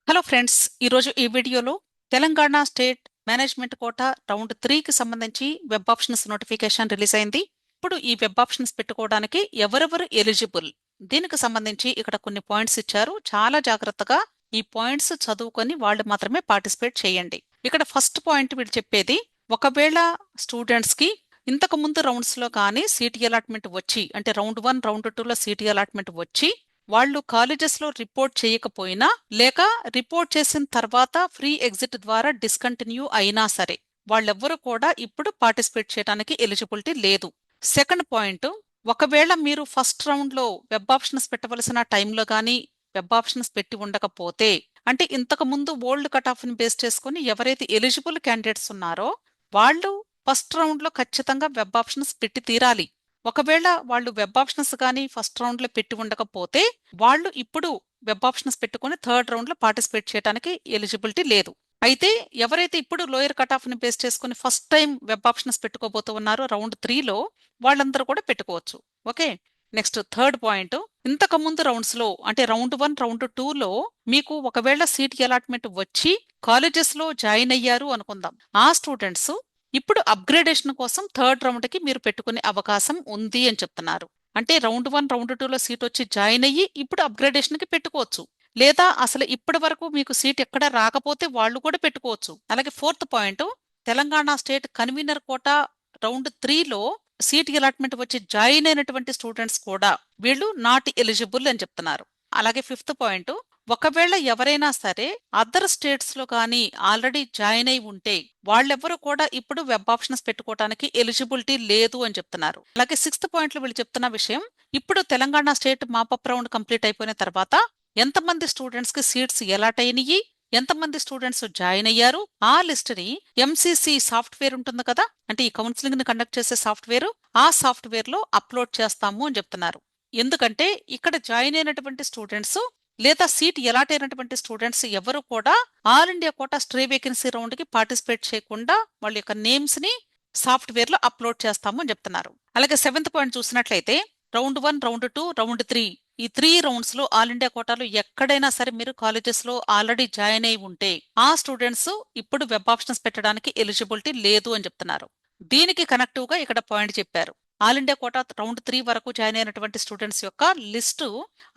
Hello friends, ఈరోజు ఈ వీడియోలో Telangana state management quota round 3కి సంబంధించి వెబ్ ఆప్షన్స్ నోటిఫికేషన్ రిలీజ్ అయింది. ఇప్పుడు ఈ వెబ్ ఆప్షన్స్ పెట్టుకోవడానికి ఎవరెవరు ఎలిజిబుల్, దీనికి సంబంధించి ఇక్కడ కొన్ని పాయింట్స్ ఇచ్చారు. చాలా జాగ్రత్తగా ఈ పాయింట్స్ చదువుకొని వాళ్ళు మాత్రమే పార్టిసిపేట్ చేయండి. ఇక్కడ ఫస్ట్ పాయింట్ వీళ్ళు చెప్పేది, ఒకవేళ స్టూడెంట్స్ కి ఇంతకు ముందు రౌండ్స్ లో కానీ సీటీ అలాట్మెంట్ వచ్చి, అంటే రౌండ్ 1 రౌండ్ 2లో సీటీ అలాట్మెంట్ వచ్చి వాళ్ళు కాలేజెస్ లో రిపోర్ట్ చేయకపోయినా, లేక రిపోర్ట్ చేసిన తర్వాత ఫ్రీ ఎగ్జిట్ ద్వారా డిస్కంటిన్యూ అయినా సరే, వాళ్ళెవ్వరూ కూడా ఇప్పుడు పార్టిసిపేట్ చేయడానికి ఎలిజిబిలిటీ లేదు. సెకండ్ పాయింట్, ఒకవేళ మీరు ఫస్ట్ రౌండ్ లో వెబ్ ఆప్షన్స్ పెట్టవలసిన టైంలో గానీ వెబ్ ఆప్షన్స్ పెట్టి ఉండకపోతే, అంటే ఇంతకు ముందు ఓల్డ్ కట్ ఆఫ్ ని బేస్ చేసుకుని ఎవరైతే ఎలిజిబుల్ క్యాండిడేట్స్ ఉన్నారో వాళ్ళు ఫస్ట్ రౌండ్ లో ఖచ్చితంగా వెబ్ ఆప్షన్స్ పెట్టి తీరాలి. ఒకవేళ వాళ్ళు వెబ్ ఆప్షన్స్ కానీ ఫస్ట్ రౌండ్ లో పెట్టి ఉండకపోతే వాళ్ళు ఇప్పుడు వెబ్ ఆప్షన్స్ పెట్టుకుని థర్డ్ రౌండ్ లో పార్టిసిపేట్ చేయడానికి ఎలిజిబిలిటీ లేదు. అయితే ఎవరైతే ఇప్పుడు లోయర్ కట్ ఆఫ్ ని బేస్ చేసుకుని ఫస్ట్ టైం వెబ్ ఆప్షన్స్ పెట్టుకోబోతూ ఉన్నారో రౌండ్ 3లో, వాళ్ళందరూ కూడా పెట్టుకోవచ్చు. ఓకే, నెక్స్ట్ థర్డ్ పాయింట్, ఇంతకు ముందు రౌండ్స్ లో అంటే రౌండ్ 1 రౌండ్ 2లో మీకు ఒకవేళ సీట్ అలాట్మెంట్ వచ్చి కాలేజెస్ లో జాయిన్ అయ్యారు అనుకుందాం, ఆ స్టూడెంట్స్ ఇప్పుడు అప్గ్రేడేషన్ కోసం థర్డ్ రౌండ్ కి మీరు పెట్టుకునే అవకాశం ఉంది అని చెప్తున్నారు. అంటే రౌండ్ 1 రౌండ్ 2లో సీట్ వచ్చి జాయిన్ అయ్యి ఇప్పుడు అప్గ్రేడేషన్ కి పెట్టుకోవచ్చు, లేదా అసలు ఇప్పటి వరకు మీకు సీట్ ఎక్కడ రాకపోతే వాళ్ళు కూడా పెట్టుకోవచ్చు. అలాగే fourth point, Telangana state convener quota round 3లో సీట్ అలాట్మెంట్ వచ్చి జాయిన్ అయినటువంటి స్టూడెంట్స్ కూడా వీళ్ళు నాట్ ఎలిజిబుల్ అని చెప్తున్నారు. అలాగే ఫిఫ్త్ పాయింట్, ఒకవేళ ఎవరైనా సరే అదర్ స్టేట్స్ లో కానీ ఆల్రెడీ జాయిన్ అయి ఉంటే వాళ్ళెవ్వరూ కూడా ఇప్పుడు వెబ్ ఆప్షన్స్ పెట్టుకోవడానికి ఎలిజిబిలిటీ లేదు అని చెప్తున్నారు. అలాగే సిక్స్త్ పాయింట్ లో వీళ్ళు చెప్తున్న విషయం, ఇప్పుడు Telangana state mop up round complete అయిపోయిన తర్వాత ఎంతమంది స్టూడెంట్స్ కి సీట్స్ అలాట్ అయినాయి, ఎంతమంది స్టూడెంట్స్ జాయిన్ అయ్యారు, ఆ లిస్ట్ ని ఎంసీసీ సాఫ్ట్వేర్ ఉంటుంది కదా, అంటే ఈ కౌన్సిలింగ్ ని కండక్ట్ చేసే సాఫ్ట్వేర్, ఆ సాఫ్ట్వేర్ లో అప్లోడ్ చేస్తాము అని చెప్తున్నారు. ఎందుకంటే ఇక్కడ జాయిన్ అయినటువంటి స్టూడెంట్స్ లేదా సీట్ అలాట్ అయినటువంటి స్టూడెంట్స్ ఎవరు కూడా all India quota stray vacancy round కి పార్టిసిపేట్ చేయకుండా వాళ్ళ యొక్క నేమ్స్ ని సాఫ్ట్వేర్ లో అప్లోడ్ చేస్తాము అని చెప్తున్నారు. అలాగే సెవెంత్ పాయింట్ చూసినట్లయితే రౌండ్ 1 రౌండ్ 2 రౌండ్ 3, ఈ 3 రౌండ్స్ లో ఆల్ ఇండియా కోటాలో ఎక్కడైనా సరే మీరు కాలేజెస్ లో ఆల్రెడీ జాయిన్ అయి ఉంటే ఆ స్టూడెంట్స్ ఇప్పుడు వెబ్ ఆప్షన్స్ పెట్టడానికి ఎలిజిబిలిటీ లేదు అని చెప్తున్నారు. దీనికి కనెక్టివ్ గా ఇక్కడ పాయింట్ చెప్పారు, ఆల్ ఇండియా కోటా రౌండ్ 3 వరకు జాయిన్ అయినటువంటి స్టూడెంట్స్ యొక్క లిస్టు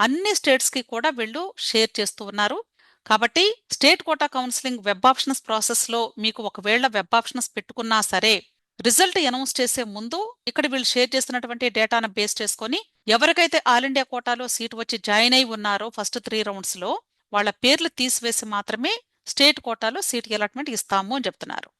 అన్ని స్టేట్స్ కి కూడా వీళ్ళు షేర్ చేస్తూ ఉన్నారు. కాబట్టి state quota counselling web options process లో మీకు ఒకవేళ వెబ్ ఆప్షన్స్ పెట్టుకున్నా సరే రిజల్ట్ అనౌన్స్ చేసే ముందు ఇక్కడ వీళ్ళు షేర్ చేస్తున్నటువంటి డేటాను బేస్ చేసుకొని ఎవరికైతే ఆల్ ఇండియా కోటాలో సీట్ వచ్చి జాయిన్ అయి ఉన్నారో ఫస్ట్ 3 రౌండ్స్ లో వాళ్ళ పేర్లు తీసివేసి మాత్రమే స్టేట్ కోటాలో సీట్ అలాట్మెంట్ ఇస్తాము అని చెప్తున్నారు.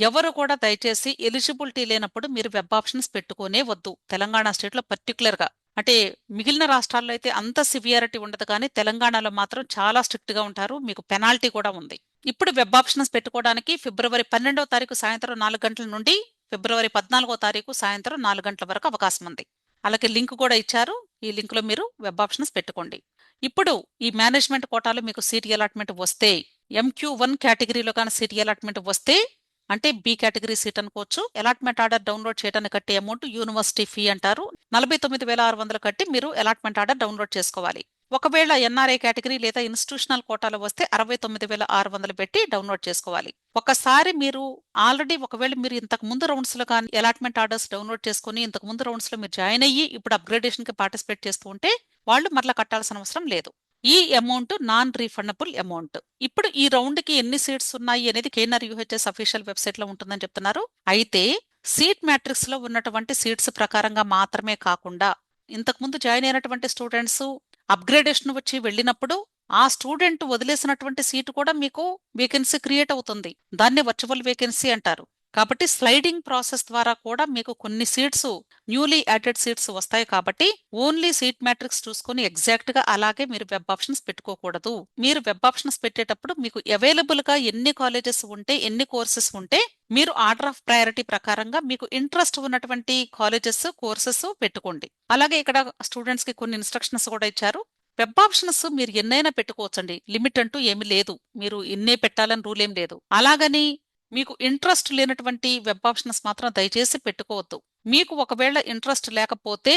ఎవరు కూడా దయచేసి ఎలిజిబిలిటీ లేనప్పుడు మీరు వెబ్ ఆప్షన్స్ పెట్టుకోనే వద్దు. తెలంగాణ స్టేట్ లో పర్టికులర్ గా, అంటే మిగిలిన రాష్ట్రాల్లో అయితే అంత సివియారిటీ ఉండదు, కానీ తెలంగాణలో మాత్రం చాలా స్ట్రిక్ట్ గా ఉంటారు, మీకు పెనాల్టీ కూడా ఉంది. ఇప్పుడు వెబ్ ఆప్షన్స్ పెట్టుకోవడానికి ఫిబ్రవరి 12వ తారీఖు సాయంత్రం 4 గంటల నుండి ఫిబ్రవరి 14వ తారీఖు సాయంత్రం 4 గంటల వరకు అవకాశం ఉంది. అలాగే లింక్ కూడా ఇచ్చారు, ఈ లింక్ లో మీరు వెబ్ ఆప్షన్స్ పెట్టుకోండి. ఇప్పుడు ఈ మేనేజ్మెంట్ కోటాలో మీకు సీట్ అలాట్మెంట్ వస్తే, MQ1 కేటగిరీలో కానీ సీట్ అలాట్మెంట్ వస్తే, అంటే బి కేటగిరీ సీట్ అనుకోవచ్చు, అలాట్మెంట్ ఆర్డర్ డౌన్లోడ్ చేయడానికి కట్టే అమౌంట్ యూనివర్సిటీ ఫీ అంటారు, 49,600 కట్టి మీరు అలాట్మెంట్ ఆర్డర్ డౌన్లోడ్ చేసుకోవాలి. ఒకవేళ ఎన్ఆర్ఐ కేటగిరీ లేదా ఇన్స్టిట్యూషనల్ కోటాలో వస్తే 69,600 పెట్టి డౌన్లోడ్ చేసుకోవాలి. ఒకసారి మీరు ఆల్రెడీ ఒకవేళ మీరు ఇంతకు ముందు రౌండ్స్ లో కానీ అలాట్మెంట్ ఆర్డర్స్ డౌన్లోడ్ చేసుకుని ఇంతకు ముందు రౌండ్స్ లో మీరు జాయిన్ అయ్యి ఇప్పుడు అప్గ్రేడేషన్ కి పార్టిసిపేట్ చేస్తూ ఉంటే వాళ్ళు మరలా కట్టాల్సిన అవసరం లేదు. ఈ అమౌంట్ నాన్ రీఫండబుల్ అమౌంట్. ఇప్పుడు ఈ రౌండ్ కి ఎన్ని సీట్స్ ఉన్నాయి అనేది కేఎన్ఆర్ యూహెచ్ఎస్ అఫీషియల్ వెబ్సైట్ లో ఉంటుందని చెప్తున్నారు. అయితే సీట్ మ్యాట్రిక్స్ లో ఉన్నటువంటి సీట్స్ ప్రకారంగా మాత్రమే కాకుండా ఇంతకు ముందు జాయిన్ అయినటువంటి స్టూడెంట్స్ అప్గ్రేడేషన్ వచ్చి వెళ్ళినప్పుడు ఆ స్టూడెంట్ వదిలేసినటువంటి సీటు కూడా మీకు వేకెన్సీ క్రియేట్ అవుతుంది, దాన్ని వర్చువల్ వేకెన్సీ అంటారు. కాబట్టి స్లైడింగ్ ప్రాసెస్ ద్వారా కూడా మీకు కొన్ని సీట్స్, న్యూలీ యాడెడ్ సీట్స్ వస్తాయి. కాబట్టి ఓన్లీ సీట్ మ్యాట్రిక్స్ చూసుకుని ఎగ్జాక్ట్ గా అలాగే మీరు వెబ్ ఆప్షన్స్ పెట్టుకోకూడదు. మీరు వెబ్ ఆప్షన్స్ పెట్టేటప్పుడు మీకు అవైలబుల్ గా ఎన్ని కాలేజెస్ ఉంటే, ఎన్ని కోర్సెస్ ఉంటే మీరు ఆర్డర్ ఆఫ్ ప్రయారిటీ ప్రకారంగా మీకు ఇంట్రెస్ట్ ఉన్నటువంటి కాలేజెస్, కోర్సెస్ పెట్టుకోండి. అలాగే ఇక్కడ స్టూడెంట్స్ కి కొన్ని ఇన్స్ట్రక్షన్స్ కూడా ఇచ్చారు. వెబ్ ఆప్షన్స్ మీరు ఎన్నైనా పెట్టుకోవచ్చండి, లిమిట్ అంటూ ఏమి లేదు, మీరు ఎన్నే పెట్టాలని రూల్ ఏం లేదు. అలాగని మీకు ఇంట్రెస్ట్ లేనటువంటి వెబ్ ఆప్షన్స్ మాత్రం దయచేసి పెట్టుకోవద్దు. మీకు ఒకవేళ ఇంట్రెస్ట్ లేకపోతే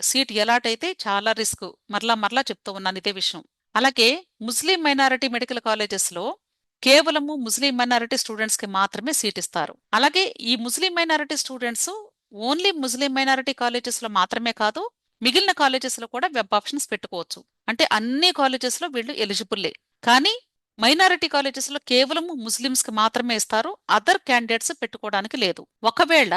సీట్ అలాట్ అయితే చాలా రిస్క్, మరలా మరలా చెప్తూ ఉన్నాను ఇదే విషయం. అలాగే ముస్లిం మైనారిటీ మెడికల్ కాలేజెస్ లో కేవలము ముస్లిం మైనారిటీ స్టూడెంట్స్ కి మాత్రమే సీట్ ఇస్తారు. అలాగే ఈ Muslim minority students only Muslim minority colleges లో మాత్రమే కాదు, మిగిలిన కాలేజెస్ లో కూడా వెబ్ ఆప్షన్స్ పెట్టుకోవచ్చు. అంటే అన్ని కాలేజెస్ లో వీళ్ళు ఎలిజిబుల్లే. కానీ మైనారిటీ కాలేజెస్ లో కేవలం ముస్లిమ్స్ కి మాత్రమే ఇస్తారు, అదర్ క్యాండిడేట్స్ పెట్టుకోవడానికి లేదు. ఒకవేళ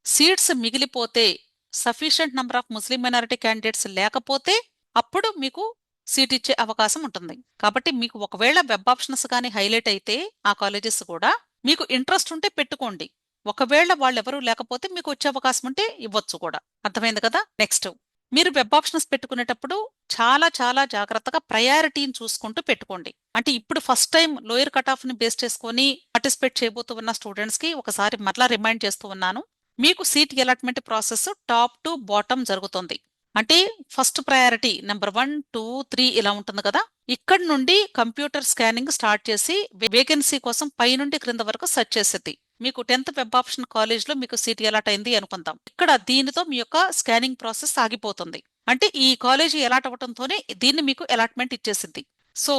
సీట్స్ మిగిలిపోతే, sufficient number of Muslim minority candidates లేకపోతే అప్పుడు మీకు సీట్ ఇచ్చే అవకాశం ఉంటుంది. కాబట్టి మీకు ఒకవేళ వెబ్ ఆప్షన్స్ కానీ హైలైట్ అయితే ఆ కాలేజెస్ కూడా మీకు ఇంట్రెస్ట్ ఉంటే పెట్టుకోండి. ఒకవేళ వాళ్ళెవరూ లేకపోతే మీకు వచ్చే అవకాశం ఉంటే ఇవ్వచ్చు కూడా. అర్థమైంది కదా? నెక్స్ట్, మీరు వెబ్ ఆప్షన్స్ పెట్టుకునేటప్పుడు చాలా చాలా జాగ్రత్తగా ప్రయారిటీని చూసుకుంటూ పెట్టుకోండి. అంటే ఇప్పుడు first time lower cut off ని బేస్ చేసుకొని పార్టిసిపేట్ చేయబోతూ ఉన్న స్టూడెంట్స్ కి ఒకసారి మరలా రిమైండ్ చేస్తూ ఉన్నాను. మీకు seat allotment process top to bottom జరుగుతుంది. అంటే ఫస్ట్ ప్రయారిటీ నెంబర్ 1, 2, 3 ఇలా ఉంటుంది కదా. ఇక్కడ నుండి కంప్యూటర్ స్కానింగ్ స్టార్ట్ చేసి వేకెన్సీ కోసం పై నుండి క్రింద వరకు సెర్చ్ చేసేది. మీకు 10th వెబ్ ఆప్షన్ కాలేజ్ లో మీకు సీట్ అలాట్ అయింది అనుకుందాం. ఇక్కడ దీనితో మీ యొక్క స్కానింగ్ ప్రాసెస్ ఆగిపోతుంది. అంటే ఈ కాలేజీ అలాట్ అవడంతోనే దీన్ని మీకు అలాట్మెంట్ ఇచ్చేసింది. సో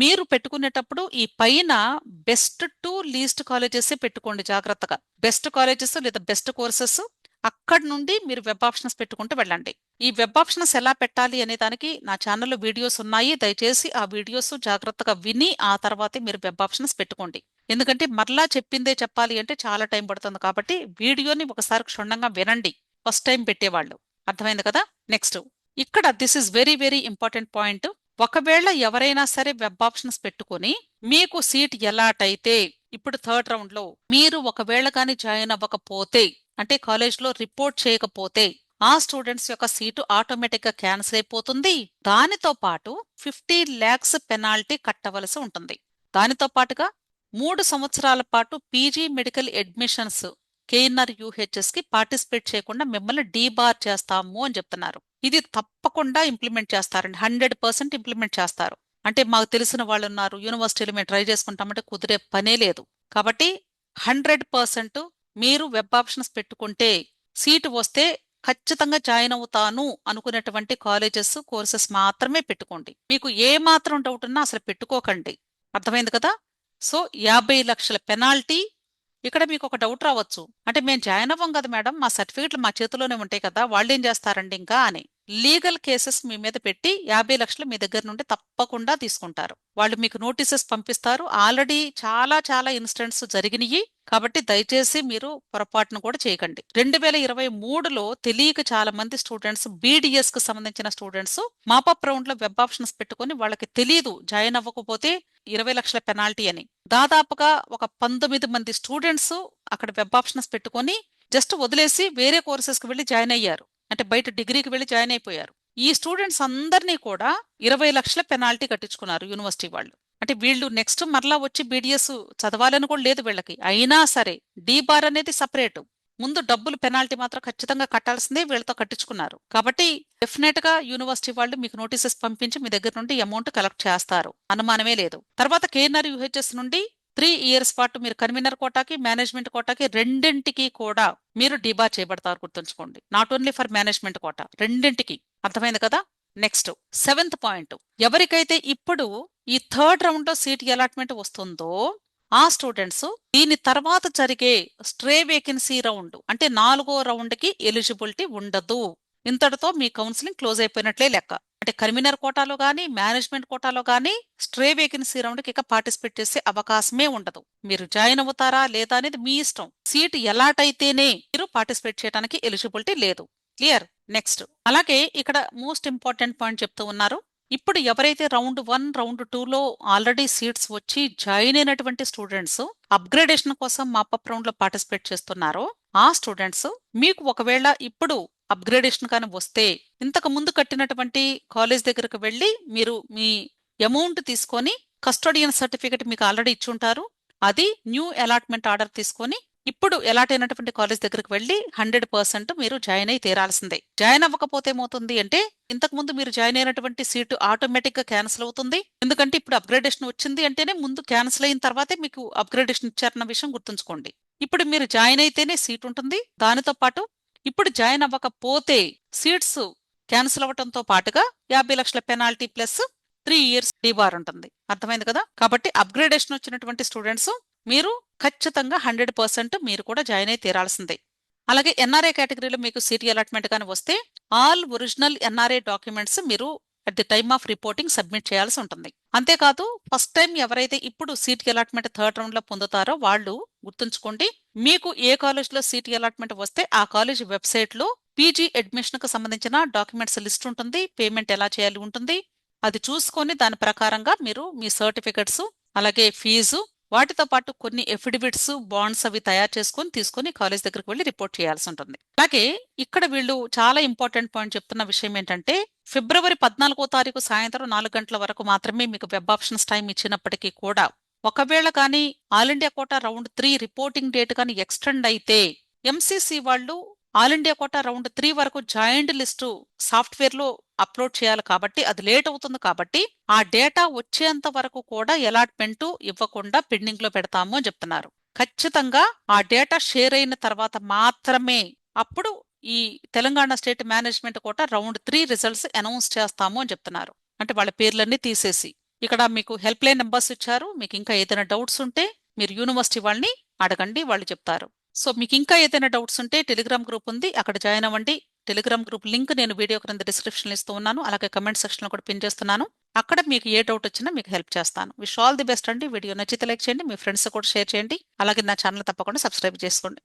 మీరు పెట్టుకునేటప్పుడు ఈ పైన బెస్ట్ టు లీస్ట్ కాలేజెస్ పెట్టుకోండి జాగ్రత్తగా. బెస్ట్ కాలేజెస్ లేదా బెస్ట్ కోర్సెస్ అక్కడ నుండి మీరు వెబ్ ఆప్షన్స్ పెట్టుకుంటూ వెళ్ళండి. ఈ వెబ్ ఆప్షన్స్ ఎలా పెట్టాలి అనే దానికి నా ఛానల్లో వీడియోస్ ఉన్నాయి. దయచేసి ఆ వీడియోస్ జాగ్రత్తగా విని ఆ తర్వాతే మీరు వెబ్ ఆప్షన్స్ పెట్టుకోండి. ఎందుకంటే మరలా చెప్పిందే చెప్పాలి అంటే చాలా టైం పడుతుంది. కాబట్టి వీడియోని ఒకసారి క్షుణ్ణంగా వినండి ఫస్ట్ టైం పెట్టేవాళ్ళు. అర్థమైంది కదా? నెక్స్ట్, ఇక్కడ this is very very important point. ఒకవేళ ఎవరైనా సరే వెబ్ ఆప్షన్స్ పెట్టుకుని మీకు సీట్ ఎలాట్ అయితే, ఇప్పుడు థర్డ్ రౌండ్ లో మీరు ఒకవేళ కానీ జాయిన్ అవ్వకపోతే, అంటే కాలేజ్లో రిపోర్ట్ చేయకపోతే ఆ స్టూడెంట్స్ యొక్క సీటు ఆటోమేటిక్ గా క్యాన్సిల్ అయిపోతుంది. దానితో పాటు 50 lakhs పెనాల్టీ కట్టవలసి ఉంటుంది. దానితో పాటుగా 3 సంవత్సరాల పాటు PG medical admissions KNR UHS కి పార్టిసిపేట్ చేయకుండా మిమ్మల్ని డీబార్ చేస్తాము అని చెప్తున్నారు. ఇది తప్పకుండా ఇంప్లిమెంట్ చేస్తారండి. 100% ఇంప్లిమెంట్ చేస్తారు. అంటే మాకు తెలిసిన వాళ్ళు ఉన్నారు, యూనివర్సిటీలో మేము ట్రై చేసుకుంటామంటే కుదిరే పనే లేదు. కాబట్టి 100% మీరు వెబ్ ఆప్షన్స్ పెట్టుకుంటే సీటు వస్తే ఖచ్చితంగా జాయిన్ అవుతాను అనుకునేటువంటి కాలేజెస్ కోర్సెస్ మాత్రమే పెట్టుకోండి. మీకు ఏ మాత్రం డౌట్ ఉన్నా అసలు పెట్టుకోకండి. అర్థమైంది కదా? సో 50 లక్షల పెనాల్టీ. ఇక్కడ మీకు ఒక డౌట్ రావచ్చు, అంటే మేము జాయిన్ అవ్వం కదా మేడం, మా సర్టిఫికెట్లు మా చేతిలోనే ఉంటాయి కదా, వాళ్ళు ఏం చేస్తారండి ఇంకా అని. లీగల్ కేసెస్ మీ మీద పెట్టి 50 లక్షలు మీ దగ్గర నుండి తప్పకుండా తీసుకుంటారు. వాళ్ళు మీకు నోటీసెస్ పంపిస్తారు. ఆల్రెడీ చాలా చాలా ఇన్సిడెంట్స్ జరిగినాయి. కాబట్టి దయచేసి మీరు పొరపాటును కూడా చేయకండి. 2023లో తెలియక చాలా మంది స్టూడెంట్స్, బీడీఎస్ కు సంబంధించిన స్టూడెంట్స్ మాపప్ రౌండ్ లో వెబ్ ఆప్షన్స్ పెట్టుకుని వాళ్ళకి తెలియదు జాయిన్ అవ్వకపోతే 20 లక్షల పెనాల్టీ అని. దాదాపుగా ఒక 19 మంది స్టూడెంట్స్ అక్కడ వెబ్ ఆప్షన్స్ పెట్టుకుని జస్ట్ వదిలేసి వేరే కోర్సెస్ కి వెళ్లి జాయిన్ అయ్యారు. అంటే బయట డిగ్రీకి వెళ్లి జాయిన్ అయిపోయారు. ఈ స్టూడెంట్స్ అందరినీ కూడా 20 లక్షల పెనాల్టీ కట్టించుకున్నారు యూనివర్సిటీ వాళ్ళు. అంటే వీళ్ళు నెక్స్ట్ మరలా వచ్చి బీడీఎస్ చదవాలని కూడా లేదు వీళ్ళకి. అయినా సరే డీ బార్ అనేది సపరేట్. ముందు డబ్బులు పెనాల్టీ మాత్రం ఖచ్చితంగా కట్టాల్సిందే, వీళ్ళతో కట్టించుకున్నారు. కాబట్టి డెఫినెట్ గా యూనివర్సిటీ వాళ్ళు మీకు నోటీసెస్ పంపించి మీ దగ్గర నుండి అమౌంట్ కలెక్ట్ చేస్తారు, అనుమానమే లేదు. తర్వాత కేఎన్ఆర్ యూహెచ్ఎస్ నుండి 3 years పాటు మీరు కన్వీనర్ కోటాకి, మేనేజ్మెంట్ కోటాకి రెండింటికి కూడా మీరు డీబార్ చేయబడతారు. గుర్తుంచుకోండి, not only for management quota, రెండింటికి. అర్థమైంది కదా? నెక్స్ట్ 7th పాయింట్, ఎవరికైతే ఇప్పుడు ఈ థర్డ్ రౌండ్ లో సీట్ అలాట్మెంట్ వస్తుందో ఆ స్టూడెంట్స్ దీని తర్వాత జరిగే స్ట్రే వేకెన్సీ రౌండ్, అంటే 4వ రౌండ్ కి ఎలిజిబిలిటీ ఉండదు. ఇంతటితో మీ కౌన్సిలింగ్ క్లోజ్ అయిపోయినట్లే లెక్క. అంటే కన్వీనర్ కోటాలో గానీ, మేనేజ్మెంట్ కోటాలో గానీ స్ట్రే వేకెన్సీ రౌండ్ కి ఇక పార్టిసిపేట్ చేసే అవకాశమే ఉండదు. మీరు జాయిన్ అవుతారా లేదా అనేది మీ ఇష్టం. సీట్ అలాట్ అయితేనే మీరు పార్టిసిపేట్ చేయడానికి ఎలిజిబిలిటీ లేదు. క్లియర్? నెక్స్ట్, అలాగే ఇక్కడ మోస్ట్ ఇంపార్టెంట్ పాయింట్ చెప్తూ ఉన్నారు. ఇప్పుడు ఎవరైతే రౌండ్ 1, రౌండ్ 2లో ఆల్రెడీ సీట్స్ వచ్చి జాయిన్ అయినటువంటి స్టూడెంట్స్ అప్గ్రేడేషన్ కోసం మాపప్ రౌండ్ లో పార్టిసిపేట్ చేస్తున్నారో ఆ స్టూడెంట్స్ మీకు ఒకవేళ ఇప్పుడు అప్గ్రేడేషన్ కానీ వస్తే ఇంతకు ముందు కట్టినటువంటి కాలేజ్ దగ్గరకు వెళ్ళి మీరు మీ అమౌంట్ తీసుకొని కస్టోడియన్ సర్టిఫికెట్ మీకు ఆల్రెడీ ఇచ్చుంటారు. అది న్యూ అలాట్మెంట్ ఆర్డర్ తీసుకొని ఇప్పుడు అలాట్ అయినటువంటి కాలేజ్ దగ్గరకు వెళ్ళి 100% మీరు జాయిన్ అయి తీరాల్సిందే. జాయిన్ అవ్వకపోతే ఏమవుతుంది అంటే ఇంతకు ముందు మీరు జాయిన్ అయినటువంటి సీటు ఆటోమేటిక్ గా క్యాన్సిల్ అవుతుంది. ఎందుకంటే ఇప్పుడు అప్గ్రేడేషన్ వచ్చింది అంటేనే ముందు క్యాన్సిల్ అయిన తర్వాతే మీకు అప్గ్రేడేషన్ ఇచ్చారన్న విషయం గుర్తుంచుకోండి. ఇప్పుడు మీరు జాయిన్ అయితేనే సీట్ ఉంటుంది. దానితో పాటు ఇప్పుడు జాయిన్ అవ్వకపోతే సీట్స్ క్యాన్సిల్ అవ్వడంతో పాటుగా 50 లక్షల పెనాల్టీ ప్లస్ 3 years డీబార్ ఉంటుంది. అర్థమైంది కదా? కాబట్టి అప్గ్రేడేషన్ వచ్చినటువంటి స్టూడెంట్స్ మీరు ఖచ్చితంగా 100% మీరు కూడా జాయిన్ అయి తీరాల్సిందే. అలాగే ఎన్ఆర్ఐ కేటగిరీలో మీకు సీటీ అలాట్మెంట్ కానీ వస్తే ఆల్ ఒరిజినల్ ఎన్ఆర్ఐ డాక్యుమెంట్స్ మీరు at the time of reporting submit చేయాల్సి ఉంటుంది. అంతేకాదు ఫస్ట్ టైం ఎవరైతే ఇప్పుడు సీటీ అలాట్మెంట్ థర్డ్ రౌండ్ లో పొందుతారో వాళ్ళు గుర్తుంచుకోండి, మీకు ఏ కాలేజ్లో సీటీ అలాట్మెంట్ వస్తే ఆ కాలేజ్ వెబ్సైట్ లో పీజీ అడ్మిషన్ కు సంబంధించిన డాక్యుమెంట్స్ లిస్ట్ ఉంటుంది, పేమెంట్ ఎలా చేయాలి ఉంటుంది. అది చూసుకొని దాని ప్రకారంగా మీరు మీ సర్టిఫికెట్స్ అలాగే ఫీజు వాటితో పాటు కొన్ని ఎఫిడవిట్స్ బాండ్స్ అవి తయారు చేసుకొని తీసుకొని కాలేజ్ దగ్గరికి వెళ్ళి రిపోర్ట్ చేయాల్సి ఉంటుంది. అలాగే ఇక్కడ వీళ్ళు చాలా ఇంపార్టెంట్ పాయింట్ చెప్తున్న విషయం ఏంటంటే ఫిబ్రవరి 14వ తారీఖు సాయంత్రం 4 గంటల వరకు మాత్రమే మీకు వెబ్ ఆప్షన్స్ టైం ఇచ్చినప్పటికీ కూడా ఒకవేళ కానీ all India quota round 3 reporting date కానీ ఎక్స్టెండ్ అయితే ఎంసీసీ వాళ్ళు ఆల్ ఇండియా కోటా రౌండ్ 3 వరకు జాయింట్ లిస్టు సాఫ్ట్వేర్ లో అప్లోడ్ చేయాలి కాబట్టి అది లేట్ అవుతుంది. కాబట్టి ఆ డేటా వచ్చేంత వరకు కూడా అలాట్మెంట్ ఇవ్వకుండా పెండింగ్ లో పెడతాము అని చెప్తున్నారు. ఖచ్చితంగా ఆ డేటా షేర్ అయిన తర్వాత మాత్రమే అప్పుడు ఈ Telangana state management quota round 3 results announce చేస్తాము అని చెప్తున్నారు. అంటే వాళ్ళ పేర్లన్నీ తీసేసి ఇక్కడ మీకు హెల్ప్ లైన్ నెంబర్స్ ఇచ్చారు. మీకు ఇంకా ఏదైనా డౌట్స్ ఉంటే మీరు యూనివర్సిటీ వాళ్ళని అడగండి, వాళ్ళు చెప్తారు. సో మీకు ఇంకా ఏదైనా డౌట్స్ ఉంటే టెలిగ్రామ్ గ్రూప్ ఉంది, అక్కడ జాయిన్ అవ్వండి. టెలిగ్రామ్ గ్రూప్ లింక్ నేను వీడియో క్రింద డిస్క్రిప్షన్ ఇస్తూ ఉన్నాను, అలాగే కమెంట్ సెక్షన్ లో కూడా పిన్ చేస్తున్నాను. అక్కడ మీకు ఏ డౌట్ వచ్చినా మీకు హెల్ప్ చేస్తాను. విష్ ఆల్ ది బెస్ట్ అండి. వీడియో నచ్చితే లైక్ చేయండి, మీ ఫ్రెండ్స్ కూడా షేర్ చేయండి, అలాగే నా ఛానల్ తప్పకుండా సబ్స్క్రైబ్ చేసుకోండి.